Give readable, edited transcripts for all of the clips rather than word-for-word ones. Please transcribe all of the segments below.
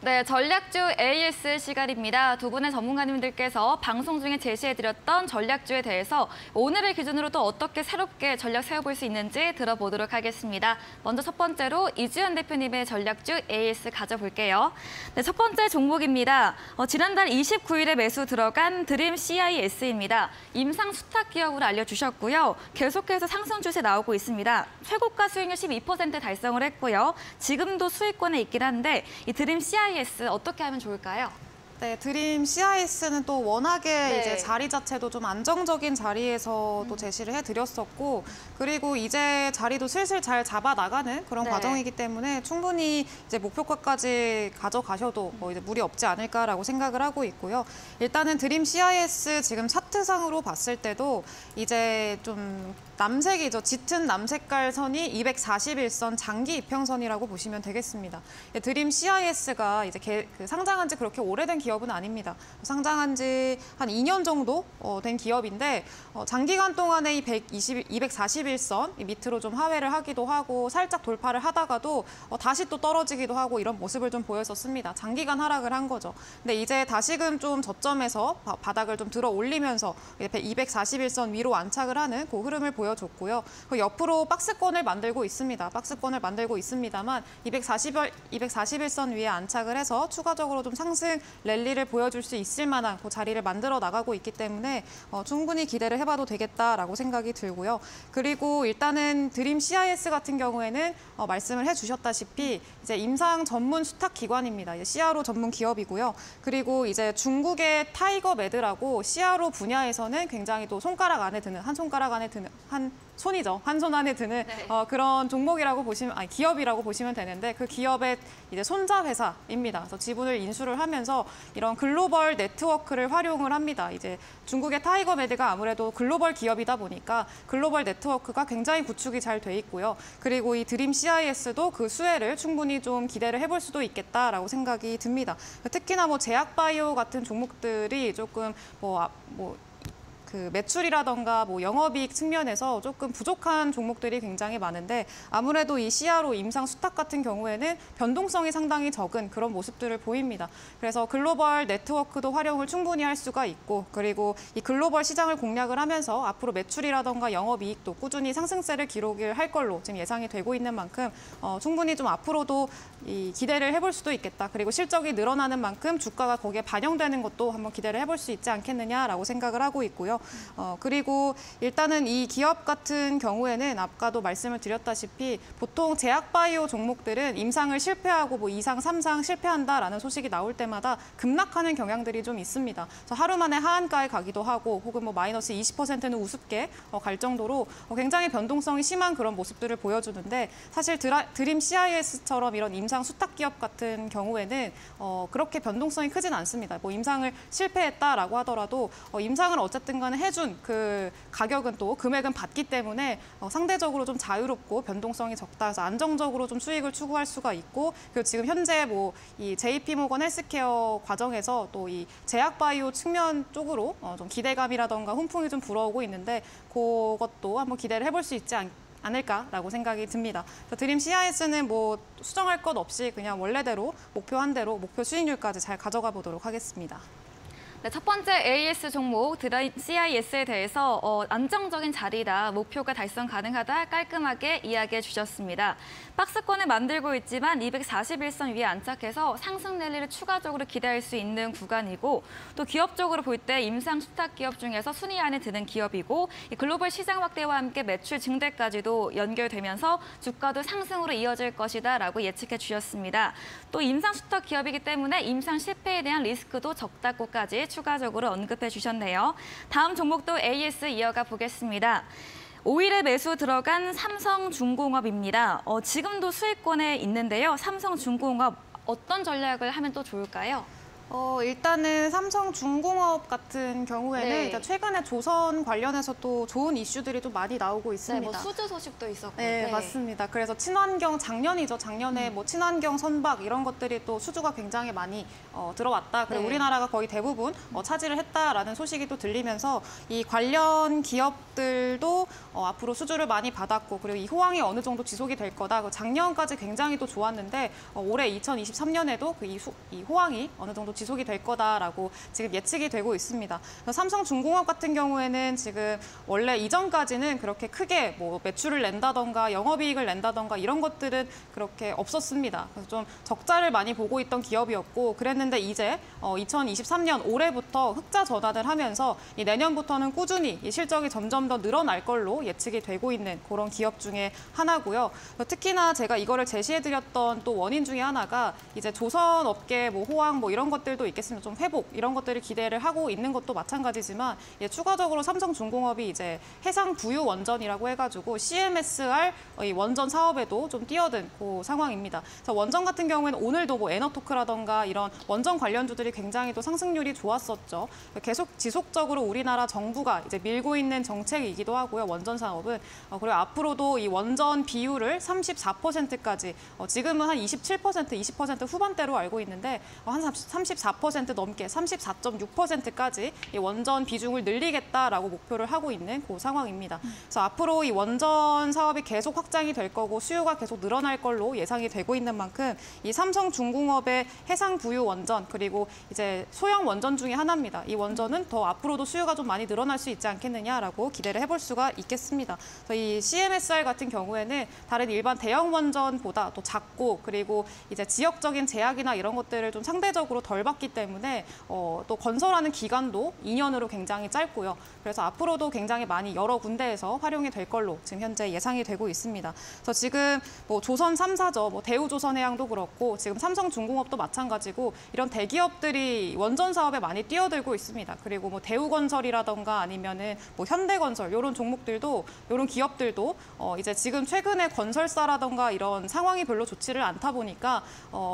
네, 전략주 AS 시간입니다. 두 분의 전문가님들께서 방송 중에 제시해드렸던 전략주에 대해서 오늘을 기준으로 또 어떻게 새롭게 전략 세워볼 수 있는지 들어보도록 하겠습니다. 먼저 첫 번째로 이주연 대표님의 전략주 AS 가져볼게요. 네, 첫 번째 종목입니다. 지난달 29일에 매수 들어간 드림 CIS입니다. 임상 수탁 기업으로 알려주셨고요. 계속해서 상승 추세 나오고 있습니다. 최고가 수익률 12% 달성을 했고요. 지금도 수익권에 있긴 한데 이 드림 CIS 어떻게 하면 좋을까요? 네, 드림 CIS는 또 워낙에 네. 이제 자리 자체도 좀 안정적인 자리에서 또 제시를 해드렸었고, 그리고 이제 자리도 슬슬 잘 잡아 나가는 그런 네. 과정이기 때문에 충분히 이제 목표가까지 가져가셔도 뭐 이제 무리 없지 않을까라고 생각을 하고 있고요. 일단은 드림 CIS 지금 차트상으로 봤을 때도 이제 좀 남색이죠. 짙은 남색깔 선이 241선 장기 이평선이라고 보시면 되겠습니다. 드림 CIS가 이제 상장한 지 그렇게 오래된 기업은 아닙니다. 상장한 지 한 2년 정도 된 기업인데 장기간 동안에 이 241선 밑으로 좀 하회를 하기도 하고 살짝 돌파를 하다가도 다시 또 떨어지기도 하고 이런 모습을 좀 보였었습니다. 장기간 하락을 한 거죠. 근데 이제 다시금 좀 저점에서 바닥을 좀 들어 올리면서 241선 위로 안착을 하는 그 흐름을 보여줬고요. 그 옆으로 박스권을 만들고 있습니다. 박스권을 만들고 있습니다만 241선 위에 안착을 해서 추가적으로 좀 상승 랠리를 보여줄 수 있을 만한 그 자리를 만들어 나가고 있기 때문에 충분히 기대를 해봐도 되겠다라고 생각이 들고요. 그리고 일단은 드림 CIS 같은 경우에는 말씀을 해주셨다시피 이제 임상 전문 수탁 기관입니다. 이제 CRO 전문 기업이고요. 그리고 이제 중국의 타이거 매드라고 CRO 분야에서는 굉장히 또 손가락 안에 드는 한 손가락 안에 드는 한 손이죠. 한 손 안에 드는 네. 그런 종목이라고 보시면 기업이라고 보시면 되는데 그 기업의 이제 손자 회사입니다. 그래서 지분을 인수를 하면서 이런 글로벌 네트워크를 활용을 합니다. 이제 중국의 타이거 매드가 아무래도 글로벌 기업이다 보니까 글로벌 네트워크가 굉장히 구축이 잘 돼 있고요. 그리고 이 드림 CIS도 그 수혜를 충분히 좀 기대를 해볼 수도 있겠다라고 생각이 듭니다. 특히나 뭐 제약바이오 같은 종목들이 조금 그 매출이라던가 뭐 영업이익 측면에서 조금 부족한 종목들이 굉장히 많은데 아무래도 이 CRO 임상 수탁 같은 경우에는 변동성이 상당히 적은 그런 모습들을 보입니다. 그래서 글로벌 네트워크도 활용을 충분히 할 수가 있고 그리고 이 글로벌 시장을 공략을 하면서 앞으로 매출이라던가 영업이익도 꾸준히 상승세를 기록을 할 걸로 지금 예상이 되고 있는 만큼 충분히 좀 앞으로도 이 기대를 해볼 수도 있겠다. 그리고 실적이 늘어나는 만큼 주가가 거기에 반영되는 것도 한번 기대를 해볼 수 있지 않겠느냐라고 생각을 하고 있고요. 그리고 일단은 이 기업 같은 경우에는 아까도 말씀을 드렸다시피 보통 제약바이오 종목들은 임상을 실패하고 뭐 2상, 3상 실패한다라는 소식이 나올 때마다 급락하는 경향들이 좀 있습니다. 그래서 하루 만에 하한가에 가기도 하고 혹은 뭐 마이너스 20%는 우습게 갈 정도로 굉장히 변동성이 심한 그런 모습들을 보여주는데 사실 드림 CIS처럼 이런 임상 수탁 기업 같은 경우에는 그렇게 변동성이 크진 않습니다. 뭐 임상을 실패했다라고 하더라도 임상을 어쨌든 간에 해준 그 가격은 또 금액은 받기 때문에 상대적으로 좀 자유롭고 변동성이 적다 해서 안정적으로 좀 수익을 추구할 수가 있고 그리고 지금 현재 뭐 이 JP모건 헬스케어 과정에서 또 이 제약바이오 측면 쪽으로 좀 기대감이라던가 훈풍이 좀 불어오고 있는데 그것도 한번 기대를 해볼 수 있지 않을까라고 생각이 듭니다. 드림 CIS는 뭐 수정할 것 없이 그냥 원래대로 목표한 대로 목표 수익률까지 잘 가져가 보도록 하겠습니다. 네, 첫 번째 AS 종목 드림 CIS에 대해서 안정적인 자리다, 목표가 달성 가능하다 깔끔하게 이야기해 주셨습니다. 박스권을 만들고 있지만 241선 위에 안착해서 상승 랠리를 추가적으로 기대할 수 있는 구간이고 또 기업적으로 볼 때 임상 수탁 기업 중에서 순위 안에 드는 기업이고 이 글로벌 시장 확대와 함께 매출 증대까지도 연결되면서 주가도 상승으로 이어질 것이다라고 예측해 주셨습니다. 또 임상 수탁 기업이기 때문에 임상 실패에 대한 리스크도 적다고까지 추가적으로 언급해 주셨네요. 다음 종목도 AS 이어가 보겠습니다. 5일에 매수 들어간 삼성중공업입니다. 지금도 수익권에 있는데요. 삼성중공업 어떤 전략을 하면 또 좋을까요? 일단은 삼성중공업 같은 경우에는 네. 일단 최근에 조선 관련해서 또 좋은 이슈들이 좀 많이 나오고 있습니다. 네, 뭐 수주 소식도 있었고. 네, 맞습니다. 그래서 친환경 작년이죠. 작년에 뭐 친환경 선박 이런 것들이 또 수주가 굉장히 많이 들어왔다. 그리고 네. 우리나라가 거의 대부분 차지를 했다라는 소식이 또 들리면서 이 관련 기업들도 앞으로 수주를 많이 받았고 그리고 이 호황이 어느 정도 지속이 될 거다. 작년까지 굉장히 또 좋았는데 올해 2023년에도 이 호황이 어느 정도 지속이 될 거다라고 지금 예측이 되고 있습니다. 삼성중공업 같은 경우에는 지금 원래 이전까지는 그렇게 크게 뭐 매출을 낸다던가 영업이익을 낸다던가 이런 것들은 그렇게 없었습니다. 그래서 좀 적자를 많이 보고 있던 기업이었고 그랬는데 이제 2023년 올해부터 흑자 전환을 하면서 이 내년부터는 꾸준히 이 실적이 점점 더 늘어날 걸로 예측이 되고 있는 그런 기업 중에 하나고요. 특히나 제가 이거를 제시해드렸던 또 원인 중에 하나가 이제 조선업계 뭐 호황 뭐 이런 것들도 있겠습니다. 좀 회복 이런 것들을 기대를 하고 있는 것도 마찬가지지만 추가적으로 삼성중공업이 이제 해상 부유 원전이라고 해가지고 CMSR 이 원전 사업에도 좀 뛰어든 그 상황입니다. 그래서 원전 같은 경우에는 오늘도 뭐 에너토크라던가 이런 원전 관련주들이 굉장히 또 상승률이 좋았었죠. 계속 지속적으로 우리나라 정부가 이제 밀고 있는 정책이기도 하고요. 원전 사업은 그리고 앞으로도 이 원전 비율을 34%까지 지금은 한 27%, 20% 후반대로 알고 있는데 한 34% 넘게 34.6%까지 이 원전 비중을 늘리겠다라고 목표를 하고 있는 그 상황입니다. 그래서 앞으로 이 원전 사업이 계속 확장이 될 거고 수요가 계속 늘어날 걸로 예상이 되고 있는 만큼 이 삼성중공업의 해상 부유 원전 그리고 이제 소형 원전 중에 하나입니다. 이 원전은 더 앞으로도 수요가 좀 많이 늘어날 수 있지 않겠느냐라고 기대를 해볼 수가 있겠습니다. 그래서 이 CMSR 같은 경우에는 다른 일반 대형 원전보다 또 작고 그리고 이제 지역적인 제약이나 이런 것들을 좀 상대적으로 덜 받기 때문에 또 건설하는 기간도 2년으로 굉장히 짧고요. 그래서 앞으로도 굉장히 많이 여러 군데에서 활용이 될 걸로 지금 현재 예상이 되고 있습니다. 그래서 지금 뭐 조선 3사죠. 뭐 대우조선해양도 그렇고 지금 삼성중공업도 마찬가지고 이런 대기업들이 원전 사업에 많이 뛰어들고 있습니다. 그리고 뭐 대우건설이라던가 아니면은 뭐 현대건설 이런 종목들도 이런 기업들도 이제 지금 최근에 건설사라던가 이런 상황이 별로 좋지를 않다 보니까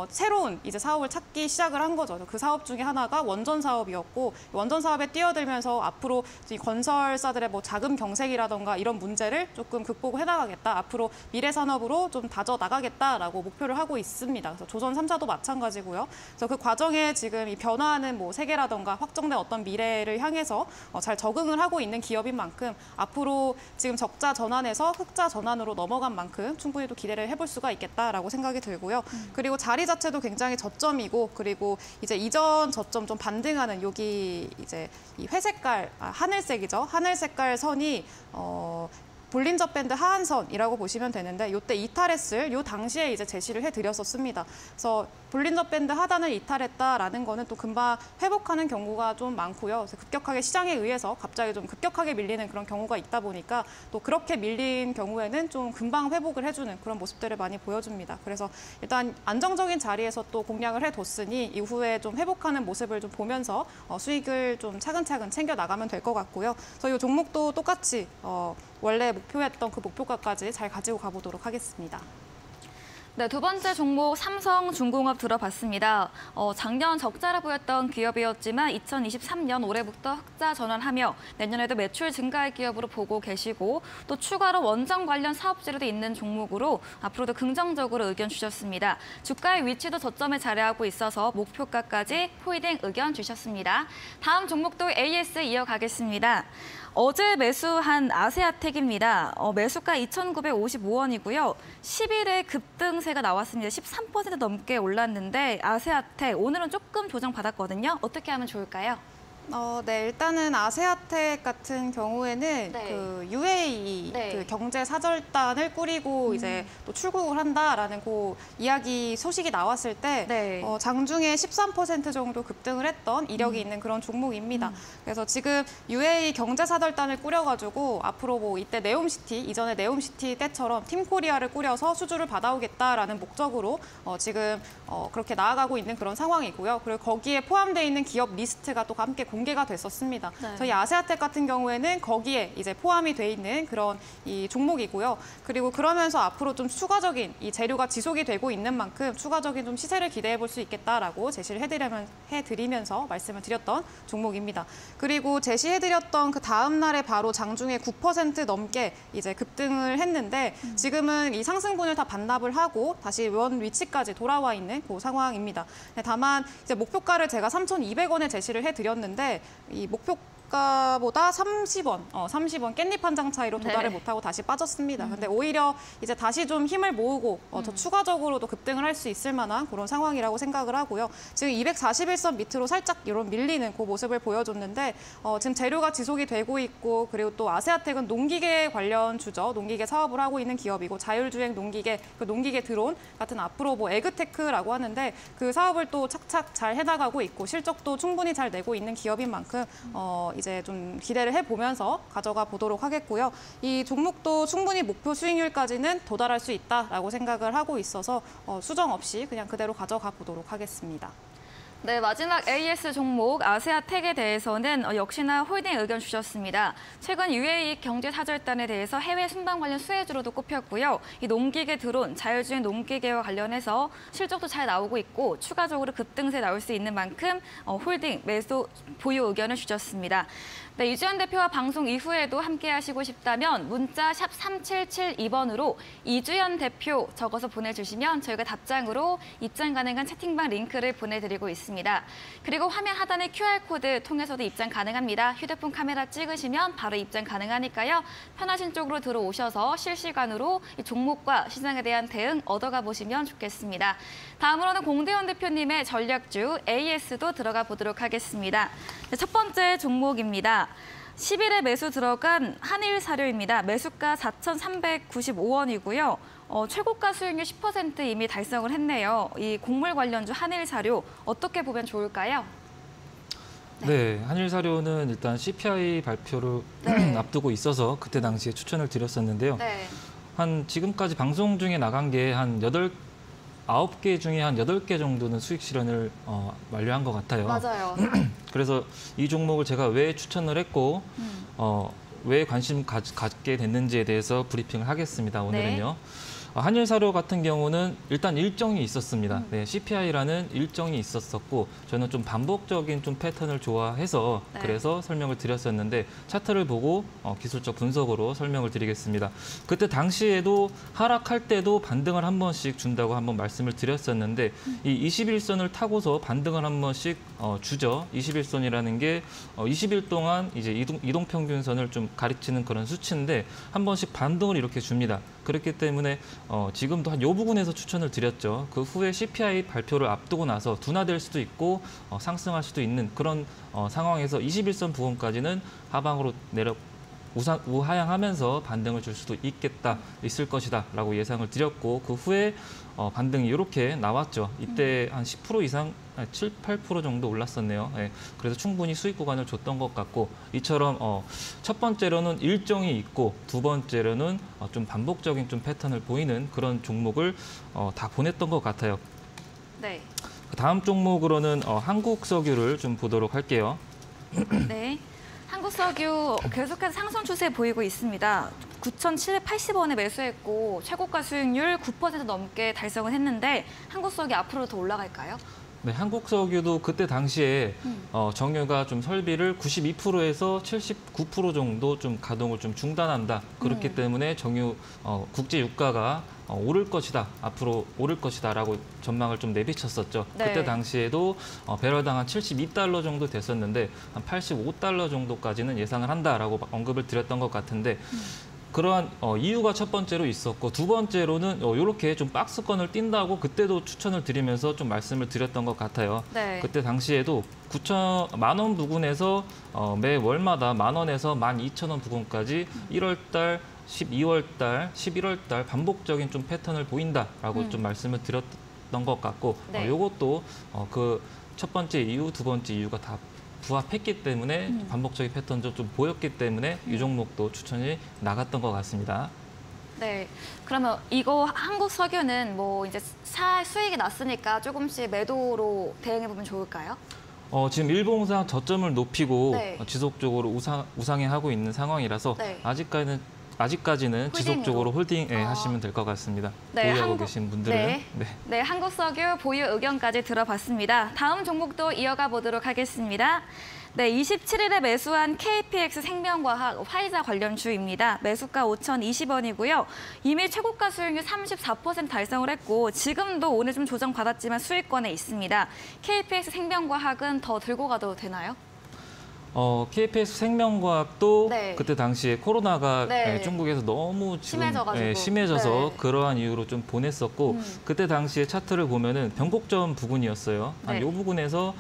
새로운 이제 사업을 찾기 시작을 한 거죠. 그 사업 중에 하나가 원전 사업이었고 원전 사업에 뛰어들면서 앞으로 이 건설사들의 뭐 자금 경색이라던가 이런 문제를 조금 극복을 해나가겠다. 앞으로 미래 산업으로 좀 다져 나가겠다라고 목표를 하고 있습니다. 그래서 조선 3사도 마찬가지고요. 그래서 그 과정에 지금 이 변화하는 뭐 세계라던가 확정된 어떤 미래를 향해서 잘 적응을 하고 있는 기업인 만큼 앞으로 지금 적자 전환에서 흑자 전환으로 넘어간 만큼 충분히 또 기대를 해볼 수가 있겠다라고 생각이 들고요. 그리고 자리 자체도 굉장히 저점이고 그리고 이제 이전 저점 좀 반등하는 여기 이제 이 회색깔 하늘색이죠. 하늘 색깔 선이 볼린저 밴드 하한선이라고 보시면 되는데 이때 이탈했을 요 당시에 이제 제시를 해드렸었습니다. 그래서 볼린저 밴드 하단을 이탈했다라는 거는 또 금방 회복하는 경우가 좀 많고요. 그래서 급격하게 시장에 의해서 갑자기 좀 급격하게 밀리는 그런 경우가 있다 보니까 또 그렇게 밀린 경우에는 좀 금방 회복을 해주는 그런 모습들을 많이 보여줍니다. 그래서 일단 안정적인 자리에서 또 공략을 해뒀으니 이후에 좀 회복하는 모습을 좀 보면서 수익을 좀 차근차근 챙겨 나가면 될 것 같고요. 그래서 이 종목도 똑같이 원래 목표했던 그 목표가까지 잘 가지고 가보도록 하겠습니다. 네, 두 번째 종목 삼성중공업 들어봤습니다. 작년 적자를 보였던 기업이었지만 2023년 올해부터 흑자 전환하며 내년에도 매출 증가할 기업으로 보고 계시고 또 추가로 원전 관련 사업지로도 있는 종목으로 앞으로도 긍정적으로 의견 주셨습니다. 주가의 위치도 저점에 자리하고 있어서 목표가까지 포이딩 의견 주셨습니다. 다음 종목도 AS 이어가겠습니다. 어제 매수한 아세아텍입니다. 매수가 2,955원이고요. 10일에 급등세가 나왔습니다. 13% 넘게 올랐는데 아세아텍 오늘은 조금 조정받았거든요. 어떻게 하면 좋을까요? 네, 일단은 아세아텍 같은 경우에는 네. 그 UAE 네. 그 경제 사절단을 꾸리고 이제 또 출국을 한다라는 그 이야기 소식이 나왔을 때 네. 장중에 13% 정도 급등을 했던 이력이 있는 그런 종목입니다. 그래서 지금 UAE 경제 사절단을 꾸려가지고 앞으로 뭐 이때 네옴시티 이전에 네옴시티 때처럼 팀코리아를 꾸려서 수주를 받아오겠다라는 목적으로 지금 그렇게 나아가고 있는 그런 상황이고요. 그리고 거기에 포함되어 있는 기업 리스트가 또 함께 공개가 됐었습니다. 네. 저희 아세아텍 같은 경우에는 거기에 이제 포함이 돼 있는 그런 이 종목이고요. 그리고 그러면서 앞으로 좀 추가적인 이 재료가 지속이 되고 있는 만큼 추가적인 좀 시세를 기대해 볼 수 있겠다라고 제시를 해드리면서 말씀을 드렸던 종목입니다. 그리고 제시해드렸던 그 다음 날에 바로 장중에 9% 넘게 이제 급등을 했는데 지금은 이 상승분을 다 반납을 하고 다시 원 위치까지 돌아와 있는 그 상황입니다. 다만 이제 목표가를 제가 3,200원에 제시를 해드렸는데 이 목표가 아까보다 30원 깻잎 한 장 차이로 도달을 네. 못하고 다시 빠졌습니다. 근데 오히려 이제 다시 좀 힘을 모으고 더 추가적으로도 급등을 할 수 있을 만한 그런 상황이라고 생각을 하고요. 지금 241선 밑으로 살짝 이런 밀리는 그 모습을 보여줬는데 지금 재료가 지속이 되고 있고 그리고 또 아세아텍은 농기계 관련 주죠. 농기계 사업을 하고 있는 기업이고 자율주행 농기계, 그 농기계 드론 같은 앞으로 뭐 에그테크라고 하는데 그 사업을 또 착착 잘 해나가고 있고 실적도 충분히 잘 내고 있는 기업인 만큼 이제 좀 기대를 해보면서 가져가 보도록 하겠고요. 이 종목도 충분히 목표 수익률까지는 도달할 수 있다라고 생각을 하고 있어서 수정 없이 그냥 그대로 가져가 보도록 하겠습니다. 네, 마지막 AS 종목 아세아텍에 대해서는 역시나 홀딩 의견 주셨습니다. 최근 UAE 경제사절단에 대해서 해외 순방 관련 수혜주로도 꼽혔고요. 이 농기계 드론, 자율주행 농기계와 관련해서 실적도 잘 나오고 있고 추가적으로 급등세 나올 수 있는 만큼 홀딩, 매수, 보유 의견을 주셨습니다. 네, 이주연 대표와 방송 이후에도 함께 하시고 싶다면 문자 샵 3772번으로 이주연 대표 적어서 보내주시면 저희가 답장으로 입장 가능한 채팅방 링크를 보내드리고 있습니다. 그리고 화면 하단의 QR코드 통해서도 입장 가능합니다. 휴대폰 카메라 찍으시면 바로 입장 가능하니까요. 편하신 쪽으로 들어오셔서 실시간으로 이 종목과 시장에 대한 대응 얻어가 보시면 좋겠습니다. 다음으로는 공대원 대표님의 전략주 AS도 들어가 보도록 하겠습니다. 네, 첫 번째 종목입니다. 10일에 매수 들어간 한일사료입니다. 매수가 4,395원이고요. 최고가 수익률 10% 이미 달성을 했네요. 이 곡물 관련주 한일사료 어떻게 보면 좋을까요? 네, 한일사료는 일단 CPI 발표를 앞두고 있어서 그때 당시에 추천을 드렸었는데요. 네. 한 지금까지 방송 중에 나간 게 한 9개 중에 한 8개 정도는 수익 실현을 완료한 것 같아요. 맞아요. 그래서 이 종목을 제가 왜 추천을 했고 왜 관심 갖게 됐는지에 대해서 브리핑을 하겠습니다. 오늘은요. 한일사료 같은 경우는 일단 일정이 있었습니다. 네, CPI라는 일정이 있었었고 저는 좀 반복적인 좀 패턴을 좋아해서 네. 그래서 설명을 드렸었는데 차트를 보고 기술적 분석으로 설명을 드리겠습니다. 그때 당시에도 하락할 때도 반등을 한 번씩 준다고 한번 말씀을 드렸었는데 이 21선을 타고서 반등을 한 번씩 주죠. 21선이라는 게 20일 동안 이제 이동평균선을 좀 가리치는 그런 수치인데 한 번씩 반등을 이렇게 줍니다. 그렇기 때문에 지금도 한 요 부분에서 추천을 드렸죠. 그 후에 CPI 발표를 앞두고 나서 둔화될 수도 있고 상승할 수도 있는 그런 상황에서 21선 부분까지는 하방으로 우하향하면서 반등을 줄 수도 있을 것이다라고 예상을 드렸고 그 후에 반등이 이렇게 나왔죠. 이때 한 10% 이상, 7, 8% 정도 올랐었네요. 네, 그래서 충분히 수익 구간을 줬던 것 같고 이처럼 첫 번째로는 일정이 있고 두 번째로는 좀 반복적인 좀 패턴을 보이는 그런 종목을 다 보냈던 것 같아요. 네. 다음 종목으로는 한국석유를 좀 보도록 할게요. 네. 한국석유 계속해서 상승 추세 보이고 있습니다. 9,780원에 매수했고 최고가 수익률 9% 넘게 달성을 했는데 한국석유 앞으로 더 올라갈까요? 네, 한국석유도 그때 당시에 정유가 좀 설비를 92%에서 79% 정도 좀 가동을 좀 중단한다. 그렇기 때문에 정유 국제 유가가 오를 것이다. 앞으로 오를 것이다라고 전망을 좀 내비쳤었죠. 네. 그때 당시에도 배럴당 한 72달러 정도 됐었는데 한 85달러 정도까지는 예상을 한다라고 언급을 드렸던 것 같은데 그러한 이유가 첫 번째로 있었고 두 번째로는 이렇게 좀 박스권을 뛴다고 그때도 추천을 드리면서 좀 말씀을 드렸던 것 같아요. 네. 그때 당시에도 9,000만 부근에서 매 월마다 10,000원에서 12,000원 부근까지 1월달 12월달, 11월달 반복적인 좀 패턴을 보인다라고 좀 말씀을 드렸던 것 같고 네. 이것도 그 첫 번째 이유, 두 번째 이유가 다 부합했기 때문에 반복적인 패턴도 좀 보였기 때문에 이 종목도 추천이 나갔던 것 같습니다. 네. 그러면 이거 한국석유는 뭐 이제 수익이 났으니까 조금씩 매도로 대응해 보면 좋을까요? 지금 일봉상 저점을 높이고 네. 지속적으로 우상향하고 있는 상황이라서 네. 아직까지는 지속적으로 홀딩 아. 하시면 될 것 같습니다. 네, 보유하고 계신 분들은. 네, 한국석유 보유 의견까지 들어봤습니다. 다음 종목도 이어가 보도록 하겠습니다. 네, 27일에 매수한 KPX 생명과학 화이자 관련주입니다. 매수가 5,020원이고요. 이미 최고가 수익률 34% 달성을 했고 지금도 오늘 좀 조정받았지만 수익권에 있습니다. KPX 생명과학은 더 들고 가도 되나요? KPS 생명과학도 네. 그때 당시에 코로나가 네. 중국에서 너무 지금 심해져가지고. 심해져서 네. 그러한 이유로 좀 보냈었고 그때 당시에 차트를 보면은 변곡점 부근이었어요. 한 네. 요 부근에서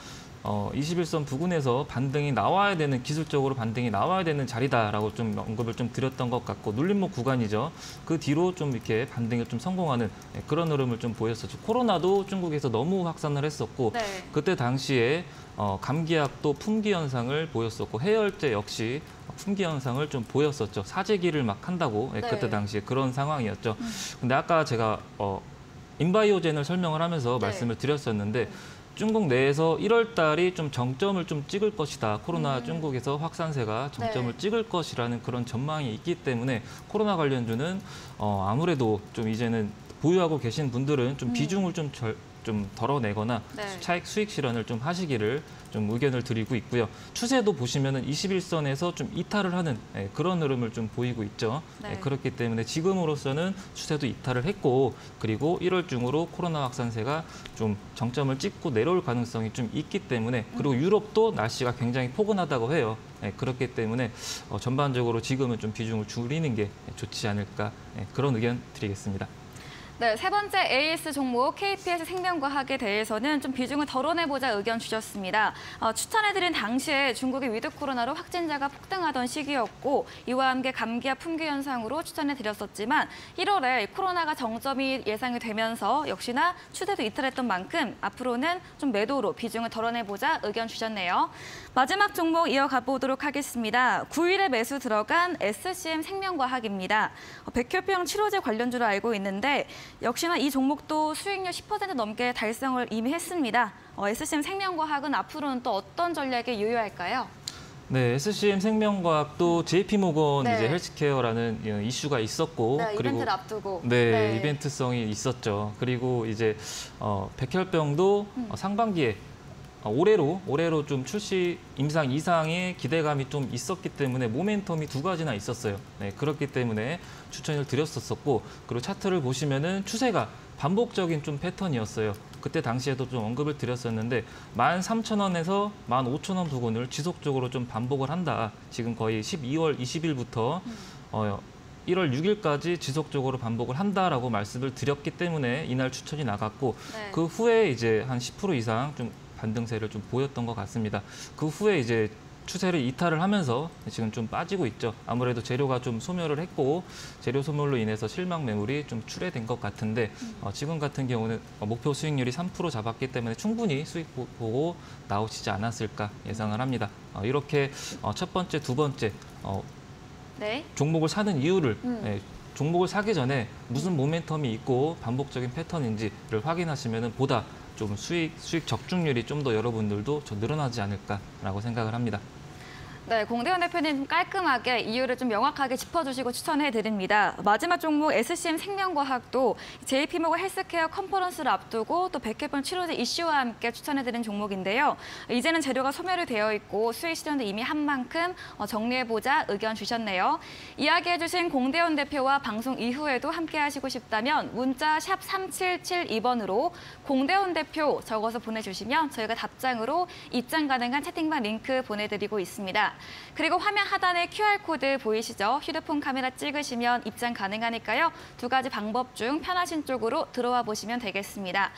21선 부근에서 반등이 나와야 되는 기술적으로 반등이 나와야 되는 자리다라고 좀 언급을 좀 드렸던 것 같고 눌림목 구간이죠. 그 뒤로 좀 이렇게 반등에 좀 성공하는 그런 흐름을 좀 보였었죠. 코로나도 중국에서 너무 확산을 했었고 네. 그때 당시에 감기약도 품귀 현상을 보였었고 해열제 역시 품귀 현상을 좀 보였었죠. 사재기를 막 한다고 네. 그때 당시에 그런 상황이었죠. 근데 아까 제가 인바이오젠을 설명을 하면서 네. 말씀을 드렸었는데 중국 내에서 1월 달이 좀 정점을 좀 찍을 것이다. 코로나 중국에서 확산세가 정점을 네. 찍을 것이라는 그런 전망이 있기 때문에 코로나 관련주는 아무래도 좀 이제는 보유하고 계신 분들은 좀 비중을 좀 덜어내거나 네. 차익 수익 실현을 좀 하시기를 좀 의견을 드리고 있고요. 추세도 보시면은 21선에서 좀 이탈을 하는 그런 흐름을 좀 보이고 있죠. 네. 그렇기 때문에 지금으로서는 추세도 이탈을 했고 그리고 1월 중으로 코로나 확산세가 좀 정점을 찍고 내려올 가능성이 좀 있기 때문에 그리고 유럽도 날씨가 굉장히 포근하다고 해요. 그렇기 때문에 전반적으로 지금은 좀 비중을 줄이는 게 좋지 않을까 그런 의견 드리겠습니다. 네, 세 번째 AS 종목 KPS 생명과학에 대해서는 좀 비중을 덜어내보자 의견 주셨습니다. 추천해드린 당시에 중국의 위드 코로나로 확진자가 폭등하던 시기였고 이와 함께 감기와 품귀 현상으로 추천해드렸었지만 1월에 코로나가 정점이 예상이 되면서 역시나 추세도 이탈했던 만큼 앞으로는 좀 매도로 비중을 덜어내보자 의견 주셨네요. 마지막 종목 이어가 보도록 하겠습니다. 9일에 매수 들어간 SCM 생명과학입니다. 백혈병 치료제 관련주로 알고 있는데 역시나 이 종목도 수익률 10% 넘게 달성을 이미 했습니다. SCM 생명과학은 앞으로는 또 어떤 전략에 유효할까요? 네, SCM 생명과학도 JP모건 네. 이제 헬스케어라는 이슈가 있었고 네, 그리고 이벤트를 앞두고. 네, 이벤트성이 있었죠. 그리고 이제 백혈병도 상반기에 올해로 좀 출시 임상 이상의 기대감이 좀 있었기 때문에 모멘텀이 두 가지나 있었어요. 네, 그렇기 때문에 추천을 드렸었고 그리고 차트를 보시면은 추세가 반복적인 좀 패턴이었어요. 그때 당시에도 좀 언급을 드렸었는데 13,000원에서 15,000원 부근을 지속적으로 좀 반복을 한다. 지금 거의 12월 20일부터 1월 6일까지 지속적으로 반복을 한다라고 말씀을 드렸기 때문에 이날 추천이 나갔고 네. 그 후에 이제 한 10% 이상 좀 반등세를 좀 보였던 것 같습니다. 그 후에 이제 추세를 이탈을 하면서 지금 좀 빠지고 있죠. 아무래도 재료가 좀 소멸을 했고 재료 소멸로 인해서 실망 매물이 좀 출회된 것 같은데 지금 같은 경우는 목표 수익률이 3% 잡았기 때문에 충분히 수익 보고 나오시지 않았을까 예상을 합니다. 이렇게 첫 번째, 두 번째 네. 종목을 사는 이유를 종목을 사기 전에 무슨 모멘텀이 있고 반복적인 패턴인지를 확인하시면 보다 좀 수익 적중률이 좀 더 여러분들도 늘어나지 않을까라고 생각을 합니다. 네, 공대현 대표님 깔끔하게 이유를 좀 명확하게 짚어주시고 추천해드립니다. 마지막 종목 SCM 생명과학도 JP모건 헬스케어 컨퍼런스를 앞두고 또 백혈병 치료제 이슈와 함께 추천해드린 종목인데요. 이제는 재료가 소멸이 되어 있고 수익 실현도 이미 한 만큼 정리해보자 의견 주셨네요. 이야기해주신 공대현 대표와 방송 이후에도 함께하시고 싶다면 문자 샵 3772번으로 공대현 대표 적어서 보내주시면 저희가 답장으로 입장 가능한 채팅방 링크 보내드리고 있습니다. 그리고 화면 하단에 QR코드 보이시죠? 휴대폰 카메라 찍으시면 입장 가능하니까요. 두 가지 방법 중 편하신 쪽으로 들어와 보시면 되겠습니다.